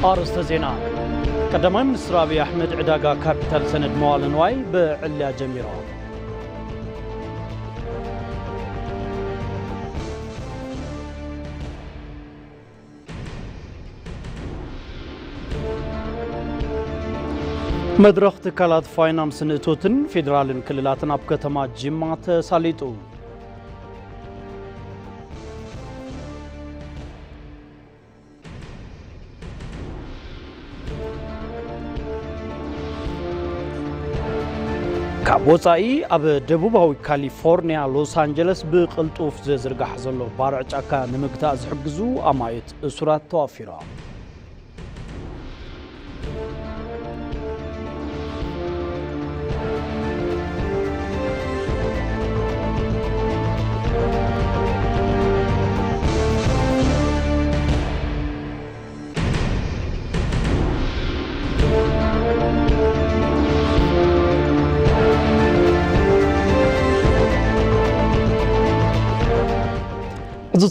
أرسط زينة قدما منستر أبي أحمد عداقا كابيتال سند موال نواي بعليا جميرة مدرخ تكالات فاينانس نتوتن فيدرالن كللاتن أب كتما جمعت ساليتو كابوصاي أب دبوباوي كاليفورنيا لوس أنجلس بقلطوف زرقح زلو بارع جاكا نمكتا زحقزو أمايت أسرات توافيرا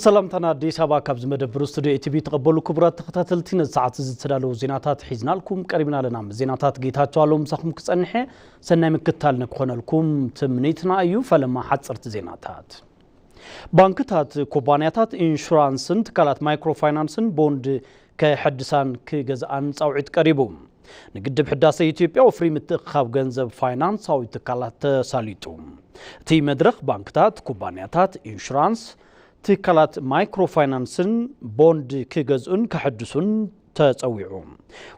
السلام تنا دي سبا كابز مدبر استوديو تي في تقبلوا كبرات تخاتلتين الساعات زتدالو زيناتات حيزنا لكم قريبنا لنا زيناتات جيتاتو علوم مسخم كصنحه سناي مكتال نكونلكم تمنيتنا ايو فلما حصرت زيناتات بانكتات كوبانياتات انشورانسن تكالات مايكرو فاينانسن بوند كحدسان كجزان صوعت قريبو نقدب حداسه اثيوبيا وفري متخاب ገንዘብ ፋይናንሳዊ تكالات ساليتو تي مدرخ بانكتات كوبانياتات انشورانس تكالات مايكرو فاينانسن بوند كيغزون كحدسون تصويعو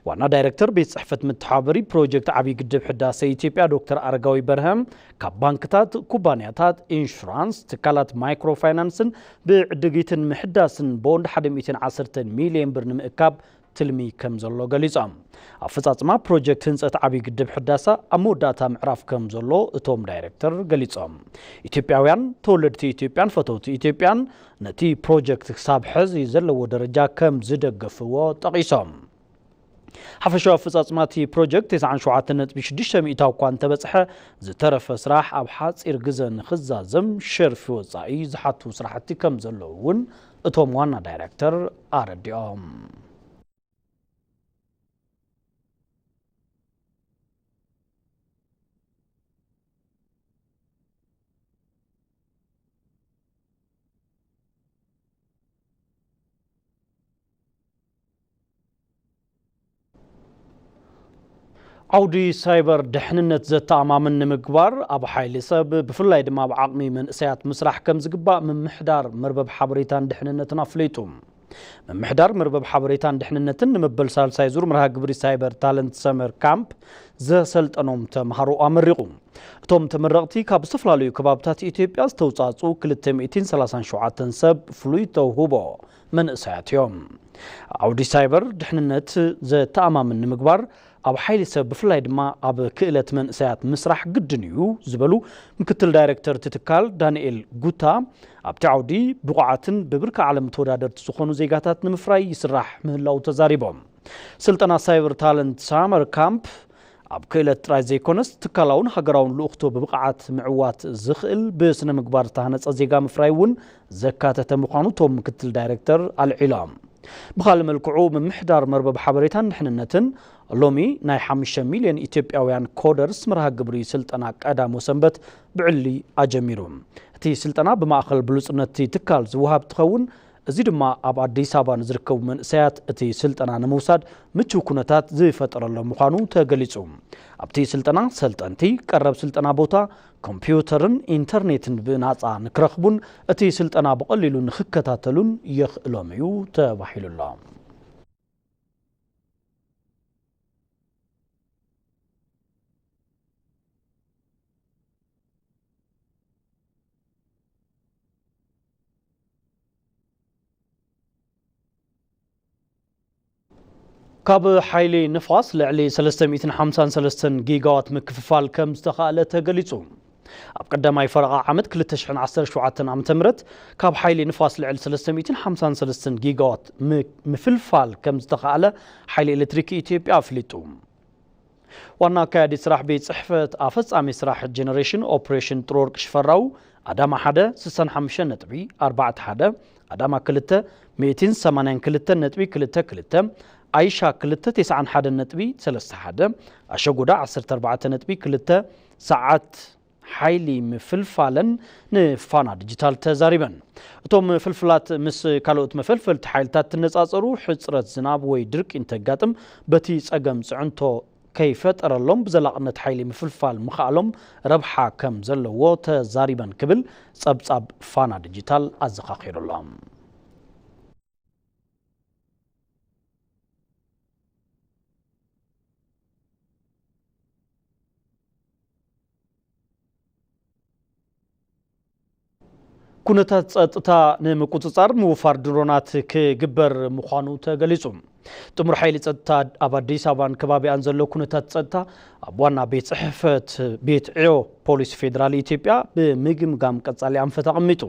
وانا دايركتور بيت صحفه متحابري بروجكت عبي قدب حداسه اثيوبيا دكتور ارغاوي برهم كبانكتات كوبانياتات انشورانس تكالات مايكرو فاينانسن بعدغيتن محداسن بوند 110 مليون بر نمكاب تلمي كم زلو غليصام افصاصما بروجكت هنصت عبي قدب حداسه اموداتا معراف كم زلو اتوم دايركتور غليصام اثيوبياوያን تولدتي اثيوبيان فتوتي اثيوبيان نتي بروجكت حساب حز يزلو درجه كم زدغفو تقيسام حفشو افصاصماتي بروجكت 97.6 مئتاو كوان تبصحه زترف سراح اب حاصير غزن خزازم شرف وصاي زحاتو سراحتي كم زلوون اتوم وانا دايركتور ارديوم عودي سايبر دحننت زتامامن مغبار ابو حيلي سب بفلاي دما بعقمي من اسيات مسرح كم زغبا من محدار مربب حبريتان دحننتنا فليتوم من محدار مربب حبريتان دحننتن مبل سالساي زور مرها غبري سايبر تالنت سمر كامب زسلطنوم تمهرو امرقوم توم تمرقتي كاب استفلاليو كبابتات اثيوبيا استوصاصو 237 سب فلويتو هوبو من اسياتيوم عودي سايبر دحننت زتامامن مغبار اب حيلي سب بفلاي دما اب كيلت من ساعات مسرح قدنيو زبلو مكتل دايركتور تتكال دانيال غوتا اب تعودي بقعاتن ببركه عالم تودادر تسخونو زيغاتات نمفراي يسرح مهلاو تزاريبوم سلطنا سايبر تالنت سامر كامب اب كيلت ترايزيكونس تكالاون هاغراون لوختو ببقعات معوات زخل بسنه مغبار تهنص زيغا مفرايون زكاته مخانو توم مكتل دايركتور العلام بخال ملكعو من محدار مربب حبريتان نحننتن لومي ناي 5 مليون اثيوبياوያን كودرز مرها غبري سلطنا قدامو سنبت بعلي اجميروم تي سلطنا بماخل بلصنتي تكال زوهاب تخون ازي دما اب اديس ابا نزركو من سيات تي سلطنا نموساد مچو كونتات زيفطرله مخانو تغليصوم ابتي سلطنا سلطنتي قرب سلطنا بوتا كمبيوترن انترنيتن بناصا نكرخبون اتي سلطنا بقليلو نخكتاتلون يخلوميو تباحيل الله كاب حيلي نفاس لعلي 353 جيجاوات مكففال كم استخاله تغليصو اب قدماي فرقه عمد 2017 عام تمرت كاب حيلي نفاس لعل 353 جيجاوات مفلفال كم استخاله حيلي الكتريكي اثيوبيا فليتو وانا كادي سراح بيت صحفه افصامي سراح جنريشن اوبريشن ترورك شفراو ادما حدا 65.41 ادما كلته 282.22 አይሻ ክልተ 91 ነጥቢ 31 አሸጎዳ 14 ነጥቢ 2 ሰዓት ሓይሊ ምፍልፋለን ንፋና ዲጂታል ተዛሪበን እቶም ፍልፍላት ምስ ካልኦት መፈልፈልቲ ሓይልታት ትነጻጸሩ ሕጽረት ዝናብ ወይ ድርቅ እንተጋጥም በቲ ጸገም ጽዕንቶ ከይፈጠረሎም ብዘላቅነት ሓይሊ ምፍልፋል ምኽኣሎም ረብሓ ከም ዘለዎ ተዛሪበን ክብል ጸብጻብ ፋና ዲጂታል አዘኻኺሩሎም ኩነታት ጸጥታ ንምቁጽጻር ምውፋር ድሮናት ክግበር ምዃኑ ተገሊጹ ጥሙር ሓይሊ ጸጥታ ኣብ አዲስ አበባን ከባቢያን ዘሎ ኩነታት ጸጥታ ኣብ ዋና ቤት ጽሕፈት ቤት ዕዮ ፖሊስ ፌደራል ኢትዮጵያ ብምግምጋም ቀጻሊ ኣንፈት ኣቐሚጡ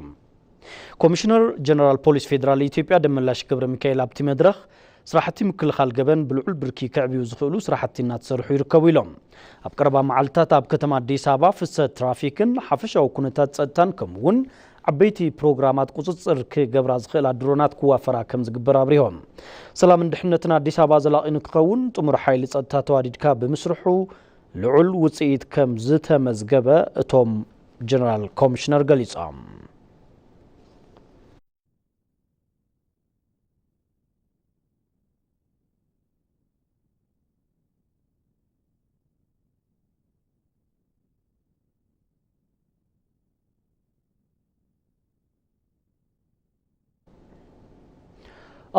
ኮሚሽነር ጀነራል ፖሊስ ፌደራል ኢትዮጵያ ደመላሽ ገብረ ሚካኤል ኣብቲ መድረኽ ስራሕቲ ምክልኻል ገበን ብልዑል ብርኪ ከዕብዩ ዝኽእሉ ስራሕቲ እናተሰርሑ ይርከቡ ኢሎም ኣብ ቀረባ መዓልትታት ኣብ ከተማ አዲስ አበባ ፍሰት ትራፊክን ሓፈሻዊ ኩነታት ጸጥታን ከምኡውን ዓበይቲ ፕሮግራማት ቁጽጽር ክገብራ ዝኽእላ ድሮናት ክዋፈራ ከም ዝግበር ኣብሪሆም ሰላምን ድሕነትን አዲስ አበባ ዘላቒኑ ክኸውን ጥሙር ሓይሊ ጸጥታ ተዋዲድካ ብምስርሑ ልዑል ውጽኢት ከም ዝተመዝገበ እቶም ጀነራል ኮሚሽነር ገሊጾም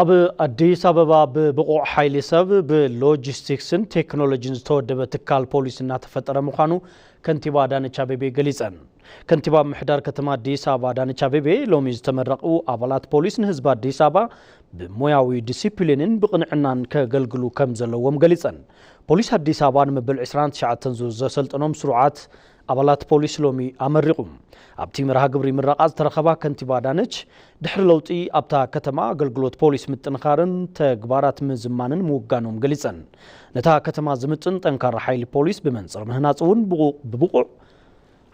ኣብ አዲስ አበባ ብብቁዕ ሓይሊ ሰብ ብሎጂስቲክስን ቴክኖሎጂን ዝተወደበ ትካል ፖሊስ እናተፈጠረ ምዃኑ ከንቲባ አዳነች አቤቤ ገሊጸን ከንቲባ ምሕዳር ከተማ አዲስ አበባ አዳነች አቤቤ ሎሚ ዝተመረቁ አባላት ፖሊስ ንህዝቢ አዲስ አበባ ብሞያዊ ዲሲፕሊንን ብቕንዕናን ከገልግሉ ከም ዘለዎም ገሊጸን ፖሊስ አዲስ አበባ ንመበል 29 ዘሰልጠኖም ስሩዓት አባላት ፖሊስ ሎሚ አመሪቁም ኣብቲ መርሃ ግብሪ ምረቃ ዝተረኸባ ከንቲባ አዳነች ድሕሪ ለውጢ ኣብታ ከተማ አገልግሎት ፖሊስ ምጥንኻርን ተግባራት ምዝማንን ምውጋኖም ገሊጸን ነታ ከተማ ዝምጥን ጠንካራ ሓይሊ ፖሊስ ብመንጽር ምህናጽ እውን ብብቁዕ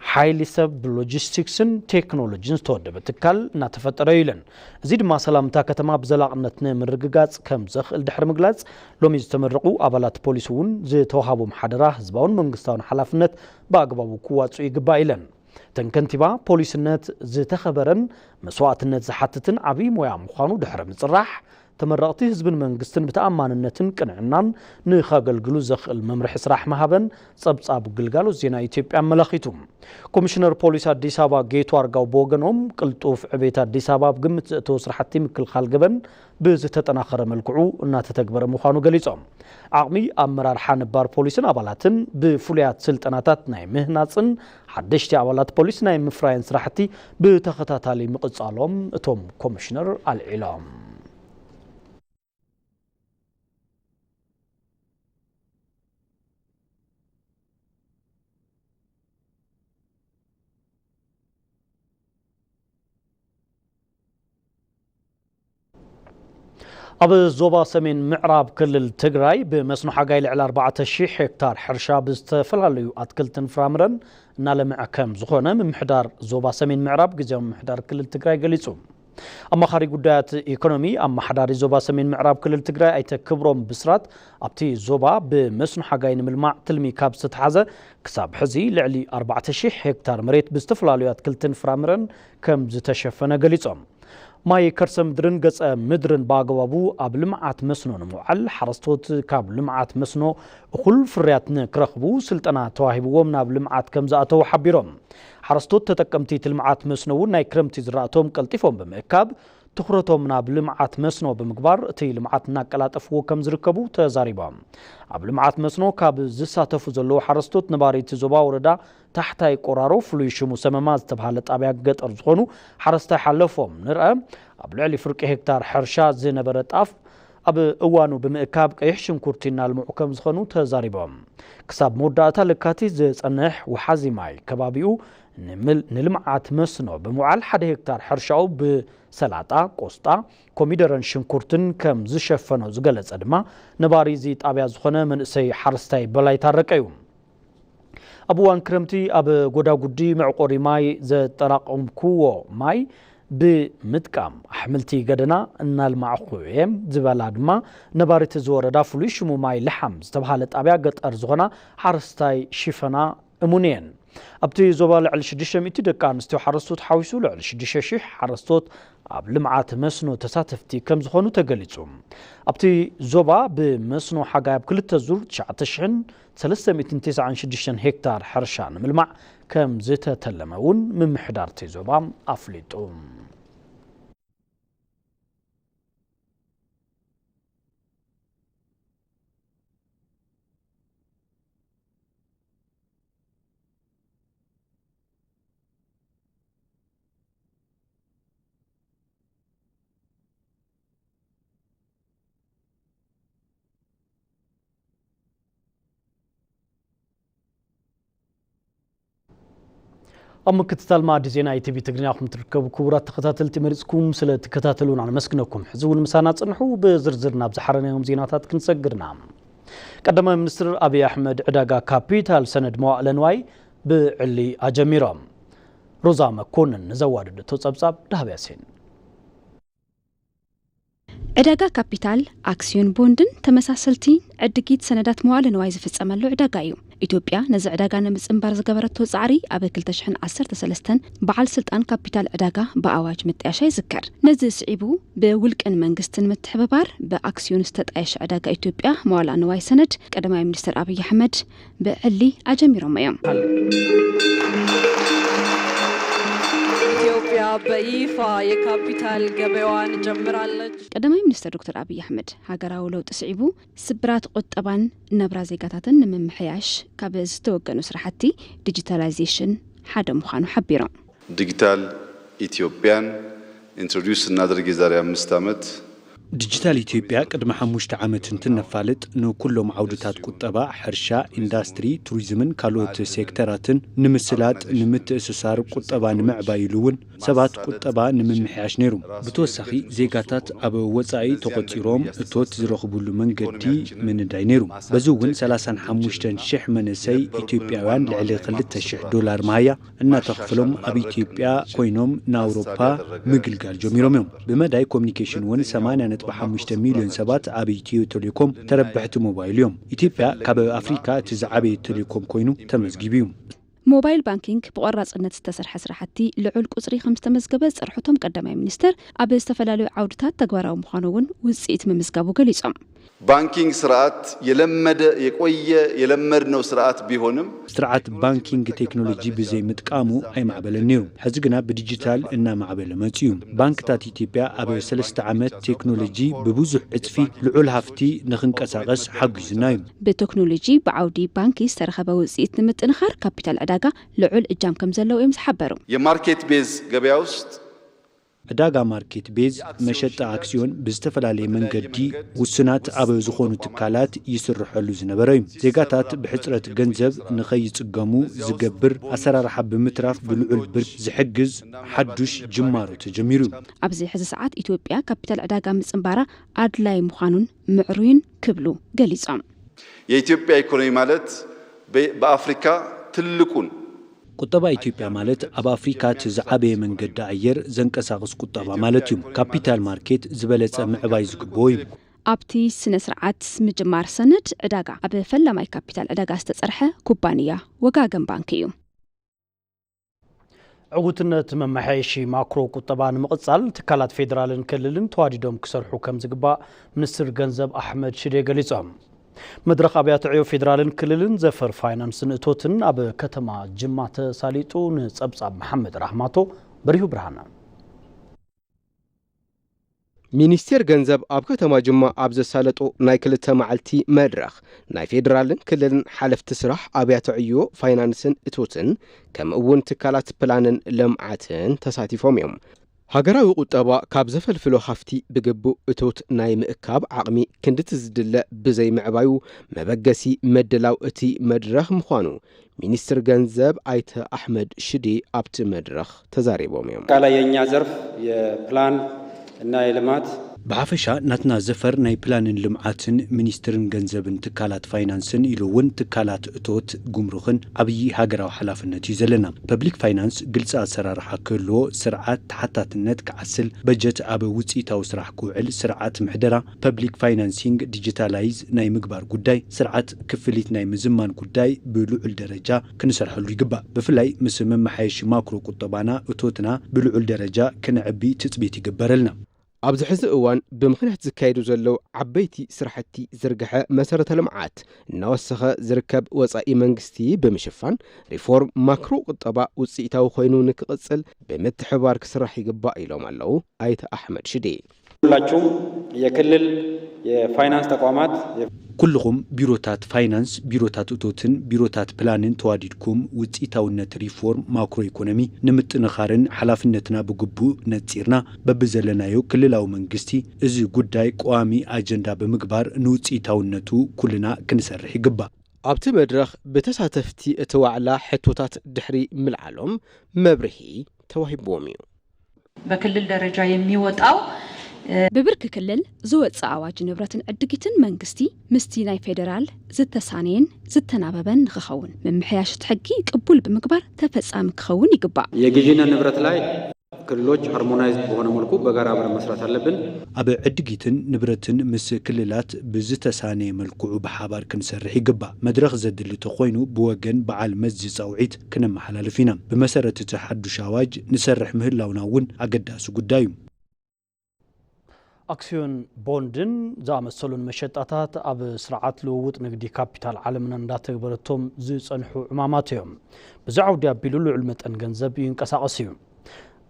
ሓይሊ ሰብ ብሎጂስቲክስን ቴክኖሎጂን ዝተወደበ ትካል እናተፈጠረ ኢለን እዚ ድማ ሰላምታ ከተማ ብዘላቅነት ንምርግጋጽ ከም ዘኽእል ድሕሪ ምግላጽ ሎሚ ዝተመረቁ አባላት ፖሊስ እውን ዝተዋሃቦም ሓደራ ህዝባውን መንግስታውን ሓላፍነት በአግባቡ ክዋጹ ይግባእ ኢለን ተንከንቲባ ፖሊስነት ዝተኸበረን መስዋዕትነት ዝሓትትን ዓብይ ሞያ ምዃኑ ድሕሪ ምጽራሕ ተመረቕቲ ህዝብን መንግስትን ብተኣማንነትን ቅንዕናን ንኸገልግሉ ዘኽእል መምርሒ ስራሕ መሃበን ጸብጻብ ግልጋሎት ዜና ኢትዮጵያ አመላኺቱ ኮሚሽነር ፖሊስ አዲስ አበባ ጌቱ አርጋው በወገኖም ቅልጡፍ ዕቤት አዲስ አበባ ብግምት ዘእተወ ስራሕቲ ምክልኻል ገበን ብዝተጠናኸረ መልክዑ እናተተግበረ ምዃኑ ገሊጾም ዓቕሚ ኣመራርሓ ነባር ፖሊስን አባላትን ብፍሉያት ስልጠናታት ናይ ምህናጽን ሓደሽቲ አባላት ፖሊስ ናይ ምፍራይን ስራሕቲ ብተኸታታሊ ምቕጻሎም እቶም ኮሚሽነር ኣልዒሎም ኣብ ዞባ ሰሜን ምዕራብ ክልል ትግራይ ብመስኖ ሓጋይ ልዕሊ 4000 ሄክታር ሕርሻ ብዝተፈላለዩ ኣትክልትን ፍራምረን እናለምዐ ከም ዝኾነ ምምሕዳር ዞባ ሰሜን ምዕራብ ግዜያዊ ምምሕዳር ክልል ትግራይ ገሊጹ ኣማኻሪ ጉዳያት ኢኮኖሚ ኣማሓዳሪ ዞባ ሰሜን ምዕራብ ክልል ትግራይ ኣይተ ክብሮም ብስራት ኣብቲ ዞባ ብመስኖ ሓጋይ ንምልማዕ ትልሚ ካብ ዝተተሓዘ ክሳብ ሕዚ ልዕሊ 4000 ሄክታር መሬት ብዝተፈላለዩ ኣትክልትን ፍራምረን ከም ዝተሸፈነ ገሊጾም ማይ ከርሰ ምድርን ገጸ ምድርን በአግባቡ ኣብ ልምዓት መስኖ ንምውዓል ሓረስቶት ካብ ልምዓት መስኖ እኹል ፍርያት ንክረኽቡ ስልጠና ተዋሂብዎም ናብ ልምዓት ከም ዝኣተዉ ሓቢሮም ሓረስቶት ተጠቀምቲ ልምዓት መስኖ እውን ናይ ክረምቲ ዝራእቶም ቀልጢፎም ብምእካብ ትኩረቶም ናብ ልምዓት መስኖ ብምግባር እቲ ልምዓት እናቀላጠፍዎ ከም ዝርከቡ ተዛሪቦም ኣብ ልምዓት መስኖ ካብ ዝሳተፉ ዘለዉ ሓረስቶት ነባሪት ዞባ ወረዳ ታሕታይ ቆራሮ ፍሉይ ሽሙ ሰመማ ዝተባሃለ ጣብያ ገጠር ዝኾኑ ሓረስታይ ሓለፎም ንርአ ኣብ ልዕሊ ፍርቂ ሄክታር ሕርሻ ዝነበረ ጣፍ ኣብ እዋኑ ብምእካብ ቀይሕ ሽንኩርቲ እናልምዑ ከም ዝኾኑ ተዛሪቦም ክሳብ መወዳእታ ለካቲት ዝጸንሕ ወሓዚ ማይ ከባቢኡ ንልምዓት መስኖ ብምውዓል 1 ሄክታር ሕርሻው ብሰላጣ ቆስጣ ኮሚደረን ሽንኩርትን ከም ዝሸፈኖ ዝገለጸ ድማ ነባሪ እዚ ጣብያ ዝኾነ መንእሰይ ሓረስታይ በላይ ታረቀዩ ኣብ እዋን ክረምቲ ኣብ ጎዳጉዲ መዕቆሪ ማይ ዘጠራቀምክዎ ማይ بمتقام أحملتي قدنا إن المعقويم زبالادما نبارت زوردا فلوش مماي لحم استبحالت أبيع قد أرزغنا حرستاي شفنا أمونين أبتي زوبال على شديشة ميتي دكان استو حرستوت حاويسولو على شديشة شيح حرستوت لمعات مسنو تساتفتي كم زخونو تقليتهم أبتي زوبا بمسنو حقايب كل التزور تشعتشن 396 هكتار حرشان ملمع كم زيتا تلمون من محدارتي زوبا أفليتهم أما كتتال ما دزينا اي تي في تقريناكم تركبوا كورات تخطاتل تمرزكم سلا تكتاتلون على مسكنكم حزول المسانات صنحو بزرزرنا بزحرنا يوم زيناتات كنسقرنا قدم منستر أبي أحمد عداقا كابيتال سند موائل نواي بعلي أجميرام روزا مكونن نزواد توصبصاب دهب ياسين عداقا كابيتال أكسيون بوندن تمساسلتي عدقيت سندات موائل نواي زفتصملو عداقايو ኢትዮጵያ ነዚ ዕዳጋ ንምጽንባር ዝገበረቶ ጻዕሪ ኣብ 2013 በዓል ስልጣን ካፒታል ዕዳጋ በአዋጅ ምጥያሻ ይዝከር ነዚ ስዒቡ ብውልቅን መንግስትን ምትሕብባር በአክሲዮን ዝተጣየሸ ዕዳጋ ኢትዮጵያ መዋዕለ ንዋይ ሰነድ ቀዳማይ ሚኒስትር አብይ አሕመድ ብዕሊ አጀሚሮም እዮም ኢትዮጵያ በይፋ የካፒታል ገበያዋን ጀምራለች ቀዳማይ ሚኒስትር ዶክተር አብይ አሕመድ ሀገራዊ ለውጥ ስዒቡ ስብራት ቁጠባን ነብራ ዜጋታትን ንምምሕያሽ ካብ ዝተወገኑ ስራሕቲ ዲጂታላይዜሽን ሓደ ምዃኑ ሓቢሮም ዲጂታል ኢትዮጵያን ኢንትሮዲዩስ እናደርግ የዛሬ 5 ዓመት ዲጂታል ኢትዮጵያ ቅድመ 5 ዓመት እንትነፋልጥ ንኩሎም ዓውድታት ቁጠባ ሕርሻ ኢንዱስትሪ ቱሪዝምን ካልኦት ሴክተራትን ንምስላጥ ንምትእስሳር ቁጠባ ንምዕባይሉውን ሰባት ቁጠባ ንምምሕያሽ ነይሩ ብተወሳኺ ዜጋታት ኣብ ወጻኢ ተቆፂሮም እቶት ዝረኽቡሉ መንገዲ ምንዳይ ነይሩ በዝውን 35000 መንእሰይ ኢትዮጵያውያን ልዕሊ $2,000 ማያ እናተኸፈሎም ኣብ ኢትዮጵያ ኮይኖም ንኣውሮፓ ምግልጋል ጀሚሮም እዮም ብመዳይ ኮሙኒኬሽን ውን 8.5 ሚሊዮን ሰባት ኣብ ኢትዮ ቴሌኮም ተረብሕቲ ሞባይል እዮም ኢትዮጵያ ካብ ኣፍሪካ እቲ ዝዓበየ ቴሌኮም ኮይኑ ተመዝጊቡ موبايل بانكينج بقراصነት ዝተሰርሐ ስራሕቲ ልዑል ቁጽሪ 5 ተመዝገበ ጽርሕቶም ቀዳማይ ሚኒስትር ኣብ ዝተፈላልዩ ዓውድታት ተግባራዊ ምዃኑውን ውጽኢት መምዝጋቡ ገሊጾም ባንኪንግ ስርዓት የለመድነው ስርዓት ቢሆንም ስርዓት ባንኪንግ ቴክኖሎጂ ብዘይ ምጥቃሙ ኣይማዕበለን ነይሩ ሕዚ ግና ብዲጂታል እና ማዕበለ መጽዩ ባንክታት ኢትዮጵያ ኣብ 3 ዓመት ቴክኖሎጂ በብዙሕ ዕጽፊ ልዑል ሃፍቲ ንኽንቀሳቀስ ሓግዙና እዩ በቴክኖሎጂ ብዓውዲ ባንኪ ዝተረኸበ ውጽኢት ንምጥንኻር ካፒታል ዕዳጋ ልዑል እጃም ከም ዘለዎ እዮም ዝሓበሩ የማርኬት ቤዝ ገበያ ውስጥ ዕዳጋ ማርኬት ቤዝ መሸጣ አክሲዮን ብዝተፈላለየ መንገዲ ውስናት ኣብ ዝኾኑ ትካላት ይስርሐሉ ዝነበረ እዩ ዜጋታት ብሕጽረት ገንዘብ ንኸይጽገሙ ዝገብር ኣሰራርሓ ብምትራፍ ብልዑል ብር ዝሕግዝ ሓዱሽ ጅማሮ ተጀሚሩ ኣብዚ ሕዚ ሰዓት ኢትዮጵያ ካፒታል ዕዳጋ ምጽንባራ ኣድላይ ምዃኑን ምዕሩይን ክብሉ ገሊጾም የኢትዮጵያ ኢኮኖሚ ማለት በአፍሪካ ትልቁን ቁጠባ ኢትዮጵያ ማለት ኣብ አፍሪካ ዝዓበየ መንገዲ ኣየር ዘንቀሳቅስ ቁጠባ ማለት እዩ ካፒታል ማርኬት ዝበለጸ ምዕባይ ዝግበኦ እዩ ኣብቲ ስነ ስርዓት ምጅማር ሰነድ ዕዳጋ ኣብ ፈላማይ ካፒታል ዕዳጋ ዝተጸርሐ ኩባንያ ወጋገን ባንክ እዩ ዕውትነት መማሕየሺ ማክሮ ቁጠባ ንምቕጻል ትካላት ፌደራልን ክልልን ተዋዲዶም ክሰርሑ ከም ዝግባእ ሚኒስትር ገንዘብ ኣሕመድ ሽዴ ገሊጾም مدرخ أبيات عيو فيدرالن كللن زفر فاينانس نتوتن أب كتما جمعة ساليتون صبصاب محمد رحماتو بريو برهانا ሚኒስቴር ገንዘብ ኣብ ከተማ ጅማ ኣብ ዘሳለጦ ናይ ክልተ መዓልቲ መድረኽ ናይ ፌደራልን ክልልን ሓለፍቲ ስራሕ ኣብያተ ዕዮ ፋይናንስን እቶትን ከምኡውን ትካላት ፕላንን ልምዓትን ተሳቲፎም እዮም ሃገራዊ ቁጠባ ካብ ዘፈልፍሎ ሃፍቲ ብግቡእ እቶት ናይ ምእካብ ዓቕሚ ክንድቲ ዝድለ ብዘይ ምዕባዩ መበገሲ መድላው እቲ መድረኽ ምዃኑ ሚኒስትር ገንዘብ አይተ አሕመድ ሽዴ ኣብቲ መድረኽ ተዛሪቦም እዮም ቃላ የኛ ዘርፍ የፕላን እና የልማት ብሓፈሻ ናትና ዘፈር ናይ ፕላንን ልምዓትን ሚኒስትርን ገንዘብን ትካላት ፋይናንስን ኢሉ እውን ትካላት እቶት ጉምሩኽን ዓብዪ ሃገራዊ ሓላፍነት እዩ ዘለና ፐብሊክ ፋይናንስ ግልፂ ኣሰራርሓ ክህልዎ ስርዓት ተሓታትነት ክዓስል በጀት ኣብ ውፅኢታዊ ስራሕ ክውዕል ስርዓት ምሕደራ ፐብሊክ ፋይናንሲንግ ዲጂታላይዝ ናይ ምግባር ጉዳይ ስርዓት ክፍሊት ናይ ምዝማን ጉዳይ ብልዑል ደረጃ ክንሰርሐሉ ይግባእ ብፍላይ ምስ መማሓየሺ ማክሮ ቁጠባና እቶትና ብልዑል ደረጃ ክንዕቢ ትፅቢት ይግበረልና ኣብዚ ሕዚ እዋን ብምኽንያት ዝካየዱ ዘለው ዓበይቲ ስራሕቲ ዝርግሐ መሰረተ ልምዓት እናወሰኸ ዝርከብ ወፃኢ መንግስቲ ብምሽፋን ሪፎርም ማክሮ ቁጠባ ውፅኢታዊ ኮይኑ ንክቕፅል ብምትሕባር ክስራሕ ይግባእ ኢሎም ኣለው ኣይተ ኣሕመድ ሽዴ ሁላችሁም የክልል የፋይናንስ ተቋማት ኩልኹም ቢሮታት ፋይናንስ ቢሮታት እቶትን ቢሮታት ፕላንን ተዋዲድኩም ውፅኢታውነት ሪፎርም ማክሮ ኢኮኖሚ ንምጥንኻርን ሓላፍነትና ብግቡእ ነፂርና በብዘለናዮ ክልላዊ መንግስቲ እዚ ጉዳይ ቋሚ አጀንዳ ብምግባር ንውፅኢታውነቱ ኩልና ክንሰርሕ ይግባእ ኣብቲ መድረኽ ብተሳተፍቲ እቲ ዋዕላ ሕቶታት ድሕሪ ምልዓሎም መብርሂ ተዋሂብዎም እዩ በክልል ደረጃ የሚወጣው ببرك كلل زوت ساواج نبرة عدقيتن منغستي مستي ناي فيدرال زتسانين زتناببن خخون من محياش تحقي قبول بمقبر تفصام كخون يقبا የግዢና ንብረት ላይ ክልሎች ሃርሞናይዝ በሆነ መልኩ በጋራ አብረን መስራት አለብን ኣብ ዕድጊትን ንብረትን ምስ ክልላት ብዝተሳነ መልክዑ ብሓባር ክንሰርሕ ይግባእ መድረኽ ዘድሊ ተኮይኑ ብወገን በዓል መዚ ፃውዒት ክነመሓላልፍ ኢና ብመሰረት እቲ ሓዱሽ ኣዋጅ ንሰርሕ ምህላውና እውን ኣገዳሲ ጉዳይ እዩ أكسيون بوندن زامسلون مشتاتات أب سرعات لووت نقدي كابيتال عالمنا نداتك برتهم زي صنحو عماماتهم بزعودي بيلولو علمت أنجنزب ينكساقسيهم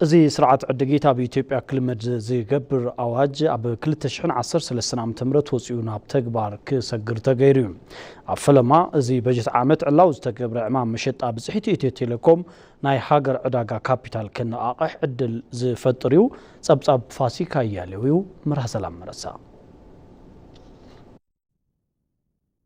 زي سرعات عدقيتا بيوتيوبيا كلمة زي قبر أواج أب كل تشحن عصر سلسنا متمرت وسيونا بتكبار كسقر تغيريهم أفلما زي بجت عامت علاوز تكبر عمام مشت أب زحيتي تيليكوم ناي حاجر عداقا كابيتال كنا آقح عدل زي فتريو صب فاسيكا ياليويو مرها سلام مرسا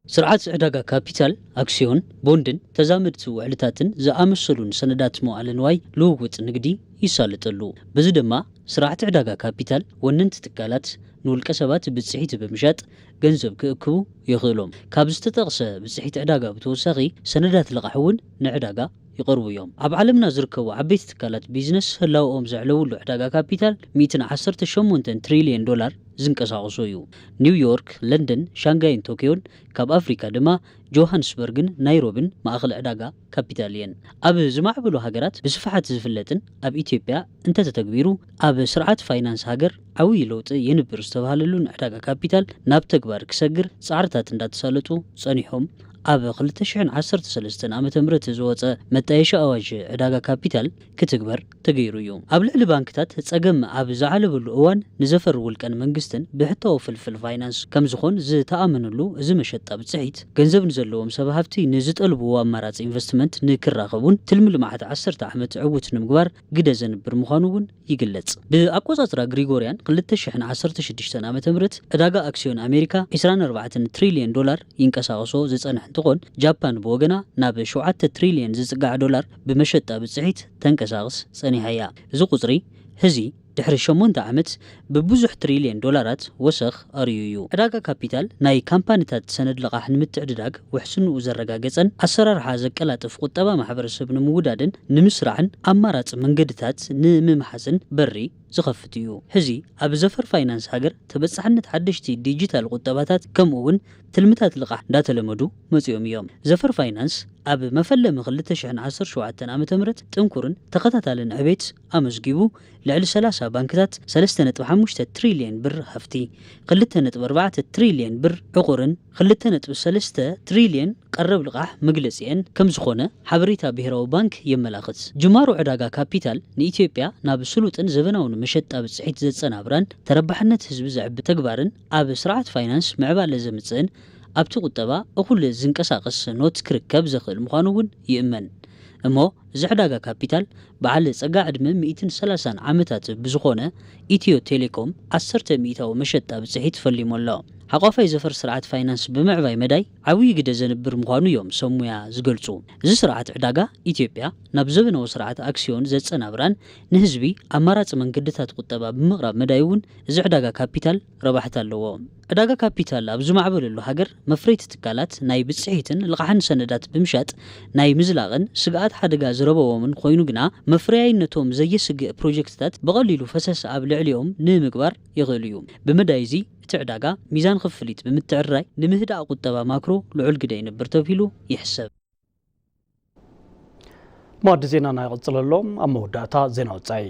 سرعات عداقا كابيتال أكسيون بوندن تزامرت وعلتاتن زامسلون سندات موعلن واي لوغوت نقدي يسالتلو بزدما سرعات عداقا كابيتال وننت تكالات نول كسبات بتصحيت بمشات ገንዘብ ክእክቡ ይኽእሎም ካብ ዝተጠቕሰ ብጽሒት ዕዳጋ ብተወሳኺ ሰነዳት ልቓሕውን ንዕዳጋ ይቐርቡ እዮም ኣብ ዓለምና ዝርከቡ ዓበይቲ ትካላት ቢዝነስ ህላውኦም ዘዕለውሉ ዕዳጋ ካፒታል 118 ትሪልዮን ዶላር ዝንቀሳቐሱ እዩ ኒውዮርክ ለንደን ሻንጋይን ቶኪዮን ካብ ኣፍሪካ ድማ ጆሃንስበርግን ናይሮቢን ማእኸል ዕዳጋ ካፒታል እየን ኣብ ዝማዕበሉ ሃገራት ብስፍሓት ዝፍለጥን ኣብ ኢትዮጵያ እንተተተግቢሩ ኣብ ስርዓት ፋይናንስ ሃገር ዓብዪ ለውጢ የንብር ዝተባሃለሉን ዕዳጋ ካፒታል ናብ ተግባር ክሰግር ጻዕርታት እንዳተሳለጡ ጸኒሖም ኣብ 2013 ዓመተ ምህረት ዝወፀ መጣየሻ ኣዋጅ ዕዳጋ ካፒታል ክትግበር ተገይሩ እዩ ኣብ ልዕሊ ባንክታት ጸገም ኣብ ዝዓለበሉ እዋን ንዘፈር ውልቀን መንግስትን ብሕታዊ ፍልፍል ፋይናንስ ከም ዝኾን ዝተኣመነሉ እዚ መሸጣ ብጽሒት ገንዘብ ዘለዎም ሰብ ሃብቲ ንዝጠልብዎ ኣማራጺ ኢንቨስትመንት ንክራኸቡን ትልሚ ልምዓት 10 ዓመት ዕውት ንምግባር ግደ ዘንብር ምዃኑ እውን ይግለጽ ብኣቆጻጽራ ግሪጎሪያን 2016 ዓመተ ምህረት ዕዳጋ ኣክሲዮን ኣሜሪካ 24 ትሪልዮን ዶላር ይንቀሳቐሶ ዝጸንሕ تقول جابان بوغنا ناب 7 تريليون زصقع دولار بمشطه بصحيت تنقساقس صنيحيا زو قصري هزي دحر 8 عامت ببزح تريليون دولارات وسخ اريو عداقا كابيتال ناي كامبانيتات سند لقاح نمتعدداق وحسن وزرغاغصن اسرار حازق قلاطف قطبا ማሕበረሰብ ንምውዳድን ንምስራዕን ኣማራጽ መንገድታት ንምምሐስን በሪ ዝኸፍትዩ ህዚ ኣብ ዘፈር ፋይናንስ ሃገር ተበጻሕነት ሓደሽቲ ዲጂታል ቁጠባታት ከምኡውን ትልምታት ልቃሕ እንዳተለመዱ መጽዮም እዮም ዘፈር ፋይናንስ ኣብ መፈለም 2017 ዓመተ ምህረት ጥንኩርን ተኸታታልን ዕቤት ኣመዝጊቡ ልዕሊ 30 ባንክታት 3.5 ትሪልዮን ብር ሃፍቲ 2.4 ትሪልዮን ብር ዕቁርን 2.3 ትሪልዮን ቀረብ ልቃሕ መግለጺን ከም ዝኾነ ሓበሬታ ብሄራዊ ባንክ የመላኽት ጅማሮ ዕዳጋ ካፒታል ንኢትዮጵያ ናብ ስሉጥን ዘበናውን መሸጣ ብጽሒት ዘጸናብራን ተረባሕነት ህዝቢ ዘዕቢ ተግባርን ኣብ ስርዓት ፋይናንስ ምዕባለ ዘምጽእን ኣብቲ ቁጠባ እኹል ዝንቀሳቐስ ኖት ክርከብ ዘኽእል ምዃኑ እውን ይእመን እሞ ዝዕዳጋ ካፒታል በዓል ጸጋ ዕድመ 130 ዓመታት ብዝኾነ ኢትዮ ቴሌኮም 10 ሚእታዊ መሸጣ ብጽሒት ፈሊሙ ኣሎ ሓቋፋይ ዘፈር ስርዓት ፋይናንስ ብምዕባይ መዳይ ዓብይ ግደ ዘንብር ምዃኑ እዮም ሰሙያ ዝገልጹ እዚ ስርዓት ዕዳጋ ኢትዮጵያ ናብ ዘበናዊ ስርዓት አክሲዮን ዘጸናብራን ንህዝቢ አማራጭ መንገድታት ቁጠባ ብምቕራብ መዳይ እውን እዚ ዕዳጋ ካፒታል ረባሕት ኣለዎ ዕዳጋ ካፒታል ኣብ ዝማዕበለሉ ሃገር መፍረይቲ ትካላት ናይ ብጽሒትን ልቕሓን ሰነዳት ብምሻጥ ናይ ምዝላቕን ስግኣት ሓደጋ ዝረበዎምን ኮይኑ ግና መፍረያይነቶም ዘየስግእ ፕሮጀክትታት በቐሊሉ ፈሰስ ኣብ ልዕሊኦም ንምግባር ይኽእሉ እዩ ብመዳይ እዚ እቲ ዕዳጋ ሚዛን ክፍሊት ብምትዕራይ ንምህዳእ ቁጠባ ማክሮ ልዑል ግደ ይነብር ተባሂሉ ይሕሰብ ማድ ዜናና ይቕጽለሎም ኣብ መወዳእታ ዜና ወጻኢ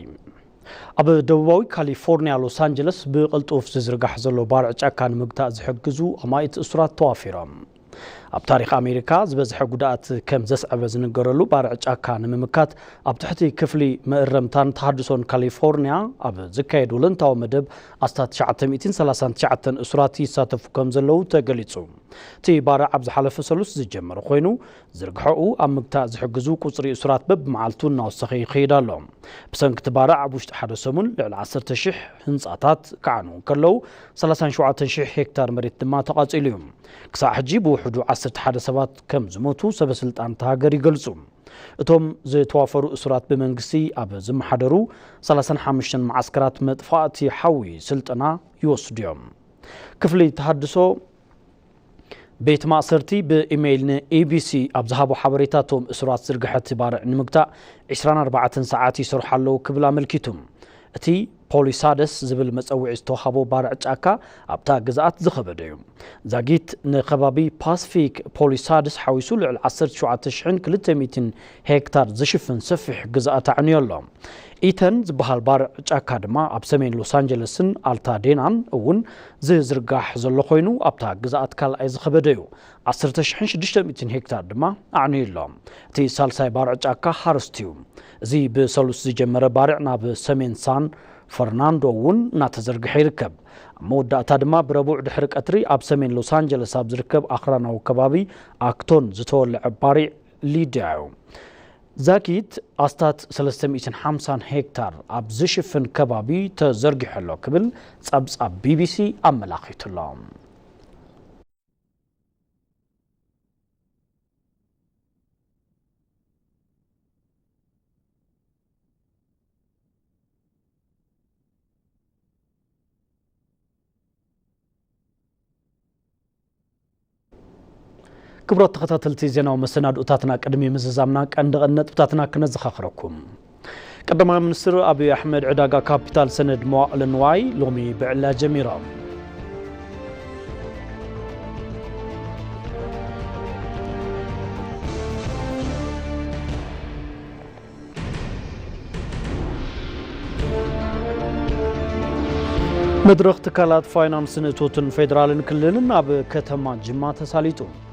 ኣብ ደቡባዊ ካሊፎርኒያ ሎስ አንጀለስ ብቕልጡፍ ዝዝርጋሕ ዘሎ ባርዕ ጫካ ንምግታእ ዝሕግዙ ኣማኢት እሱራት ተዋፊሮም ኣብ ታሪኽ ኣሜሪካ ዝበዝሐ ጉድኣት ከም ዘስዕበ ዝንገረሉ ባርዕ ጫካ ንምምካት ኣብ ትሕቲ ክፍሊ ምእረምታን ተሃድሶን ካሊፎርኒያ ኣብ ዝካየድ ወለንታዊ መደብ ኣስታት 939 እሱራት ይሳተፉ ከም ዘለዉ ተገሊጹ እቲ ባርዕ ኣብ ዝሓለፈ ሰሉስ ዝጀመረ ኮይኑ ዝርግሐኡ ኣብ ምግታእ ዝሕግዙ ቁፅሪ እሱራት በብመዓልቱ እናወሰኸ ይኸይድ ኣሎ ብሰንኪ ባርዕ ኣብ ውሽጢ ሓደ ሰሙን ልዕሊ 10,000 ህንፃታት ከዓኑ ከለዉ 37,000 ሄክታር መሬት ድማ ተቃፂሉ እዩ ክሳብ ሕጂ ብውሕዱ 11 ሰባት ከም ዝሞቱ ሰበስልጣን ሃገር ይገልጹ እቶም ዝተዋፈሩ እሱራት ብመንግስቲ ኣብ ዝመሓደሩ 35 ማዓስከራት መጥፋእቲ ሓዊ ስልጠና ይወስዱ እዮም ክፍሊ ተሃድሶ ቤት ማእሰርቲ ብኢሜይል ንኤቢሲ ኣብ ዝሃቦ ሓበሬታቶም እሱራት ዝርግሐት ባርዕ ንምግታእ 24 ሰዓት ይሰርሑ ኣለዉ ክብል ኣመልኪቱ እቲ ፖሊሳደስ ዝብል መፀውዒ ዝተዋሃቦ ባርዕ ጫካ ኣብታ ግዛኣት ዝኸበደ እዩ ዛጊት ንኸባቢ ፓሲፊክ ፖሊሳደስ ሓዊሱ ልዕሊ 17,200 ሄክታር ዝሽፍን ሰፊሕ ግዛኣት ኣዕንዮ ኣሎ ኢተን ዝበሃል ባርዕ ጫካ ድማ ኣብ ሰሜን ሎስ አንጀለስን ኣልታዴናን እውን ዝዝርጋሕ ዘሎ ኮይኑ ኣብታ ግዛኣት ካልኣይ ዝኸበደ እዩ 10,600 ሄክታር ድማ ኣዕንዩ ኣሎ እቲ ሳልሳይ ባርዕ ጫካ ሃርስት እዩ እዚ ብሰሉስ ዝጀመረ ባርዕ ናብ ሰሜን ሳን ፈርናንዶ እውን እናተዘርግሐ ይርከብ ኣብ መወዳእታ ድማ ብረቡዕ ድሕሪ ቀትሪ ኣብ ሰሜን ሎስ አንጀለስ ኣብ ዝርከብ ኣኽራናዊ ከባቢ ኣክቶን ዝተወልዐ ባሪዕ ሊድያ እዩ ዛጊት ኣስታት 350 ሄክታር ኣብ ዝሽፍን ከባቢ ተዘርጊሑ ኣሎ ክብል ጸብጻብ ቢቢሲ ኣመላኺቱ ኣሎ كبرت تخطلتي زينة ومسند أتاتنا قدمي مززامنا كندغنت بتاتنا كنزخخركم قدم منستر أبي أحمد عداقا كابيتال سند موائل نواي لومي بعلا جميرا مدرخ تكالات فاينانس نتوتن فيدرالن كلن أب كتما جمع تساليتو